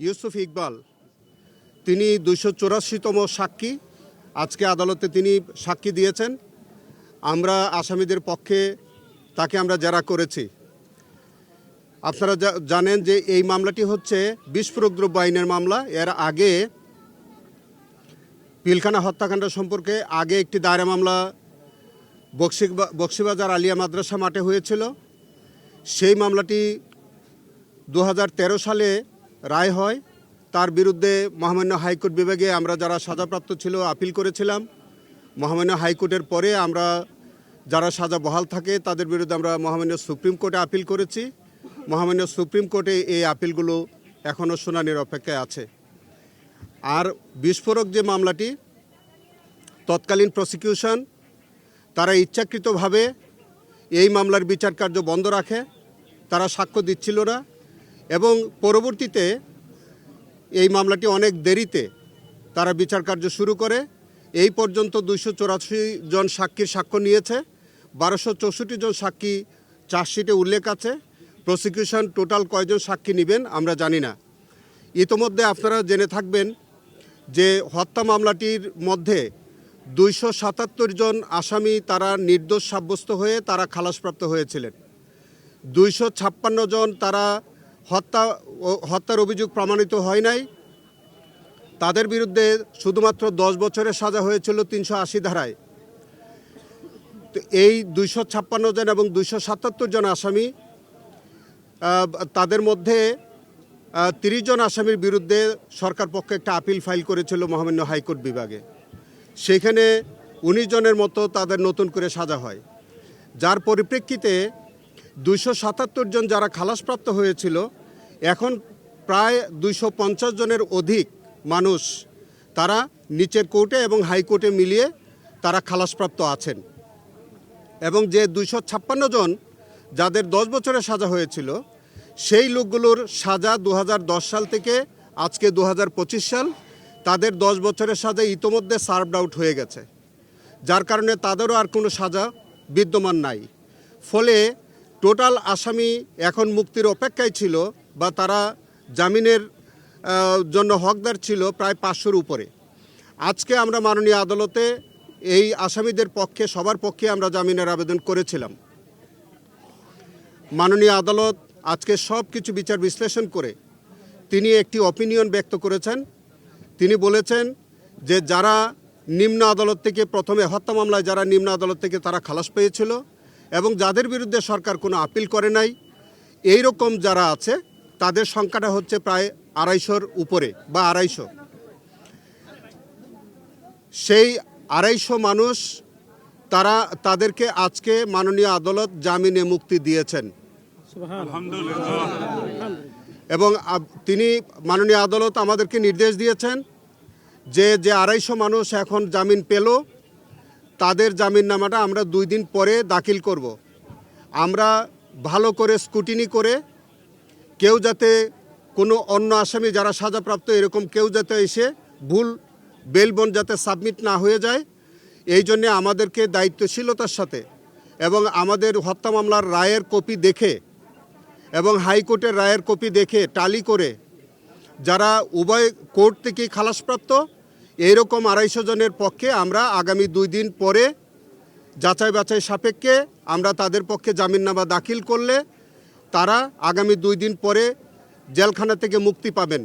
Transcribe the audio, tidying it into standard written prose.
ইউসুফ ইকবাল তিনি 284তম সাক্ষী আজকে আদালতে তিনি সাক্ষী দিয়েছেন। আমরা আসামিদের পক্ষে তাকে আমরা জেরা করেছি। আপনারা জানেন যে এই মামলাটি হচ্ছে বিস্ফোরক দ্রব্য আইনের মামলা। এর আগে পিলখানা হত্যাকাণ্ড সম্পর্কে আগে একটি দায়রা মামলা বকশীবাজার আলিয়া মাদ্রাসা মাঠে হয়েছিল। সেই মামলাটি 2013 সালে রায় হয়। তার বিরুদ্ধে মহামান্য হাইকোর্ট বিভাগে আমরা যারা সাজাপ্রাপ্ত ছিল আপিল করেছিলাম। মহামান্য হাইকোর্টের পরে আমরা যারা সাজা বহাল থাকে তাদের বিরুদ্ধে আমরা মহামান্য সুপ্রিম কোর্টে আপিল করেছি। মহামান্য সুপ্রিম কোর্টে এই আপিলগুলো এখনও শুনানির অপেক্ষায় আছে। আর বিস্ফোরক যে মামলাটি, তৎকালীন প্রসিকিউশন তারা ইচ্ছাকৃতভাবে এই মামলার বিচার কার্য বন্ধ রাখে, তারা সাক্ষ্য দিচ্ছিল না এবং পরবর্তীতে এই মামলাটি অনেক দেরিতে তারা বিচার কার্য শুরু করে। এই পর্যন্ত 284 জন সাক্ষীর সাক্ষ্য নিয়েছে। 1264 জন সাক্ষী চার্জশিটে উল্লেখ আছে। প্রসিকিউশন টোটাল কয়জন সাক্ষী নেবেন আমরা জানি না। ইতোমধ্যে আপনারা জেনে থাকবেন যে হত্যা মামলাটির মধ্যে 277 জন আসামি তারা নির্দোষ সাব্যস্ত হয়ে তারা খালাসপ্রাপ্ত হয়েছিলেন। 256 জন তারা হত্যার অভিযোগ প্রমাণিত হয় নাই। তাদের বিরুদ্ধে শুধুমাত্র 10 বছরের সাজা হয়েছিল 380 ধারায়। তো এই 256 জন এবং 277 জন আসামি, তাদের মধ্যে 30 জন আসামির বিরুদ্ধে সরকার পক্ষে একটা আপিল ফাইল করেছিল মহামান্য হাইকোর্ট বিভাগে। সেখানে 19 জনের মতো তাদের নতুন করে সাজা হয়, যার পরিপ্রেক্ষিতে 277 জন যারা খালাসপ্রাপ্ত হয়েছিল এখন প্রায় 250 জনের অধিক মানুষ তারা নিচের কোর্টে এবং হাইকোর্টে মিলিয়ে তারা খালাসপ্রাপ্ত আছেন। এবং যে 256 জন যাদের 10 বছরের সাজা হয়েছিল সেই লোকগুলোর সাজা 2010 সাল থেকে আজকে 2025 সাল, তাদের 10 বছরের সাজা ইতোমধ্যে সার্ভড আউট হয়ে গেছে, যার কারণে তাদেরও আর কোনো সাজা বিদ্যমান নাই। ফলে টোটাল আসামি এখন মুক্তির অপেক্ষায় ছিল বা তারা জামিনের জন্য হকদার ছিল প্রায় 500-র উপরে। আজকে আমরা মাননীয় আদালতে এই আসামিদের পক্ষে সবার পক্ষে আমরা জামিনের আবেদন করেছিলাম। মাননীয় আদালত আজকে সব কিছু বিচার বিশ্লেষণ করে তিনি একটি অপিনিয়ন ব্যক্ত করেছেন। তিনি বলেছেন যে যারা নিম্ন আদালত থেকে প্রথমে হত্যা মামলায় যারা নিম্ন আদালত থেকে তারা খালাস পেয়েছিল এবং যাদের বিরুদ্ধে সরকার কোনো আপিল করে নাই, এই রকম যারা আছে তাদের সংখ্যাটা হচ্ছে প্রায় 250-র উপরে বা 250। সেই 250 মানুষ তাদেরকে আজকে মাননীয় আদালত জামিনে মুক্তি দিয়েছেন এবং তিনি মাননীয় আদালত আমাদেরকে নির্দেশ দিয়েছেন যে 250 মানুষ এখন জামিন পেল তাদের জামিননামাটা আমরা 2 দিন পরে দাখিল করব। আমরা ভালো করে স্ক্রুটিনি করে কেউ যাতে কোনো অন্য আসামি যারা সাজাপ্রাপ্ত এরকম কেউ যাতে এসে ভুল বেল বন্ড যাতে সাবমিট না হয়ে যায়, এই জন্যে আমাদেরকে দায়িত্বশীলতার সাথে এবং আমাদের হত্যা মামলার রায়ের কপি দেখে এবং হাইকোর্টের রায়ের কপি দেখে টালি করে যারা উভয় কোর্ট থেকে খালাসপ্রাপ্ত এইরকম 250 জনের পক্ষে আমরা আগামী 2 দিন পরে যাচাই বাছাই সাপেক্ষে আমরা তাদের পক্ষে জামিননামা দাখিল করলে তারা আগামী 2 দিন পরে জেলখানা থেকে মুক্তি পাবেন।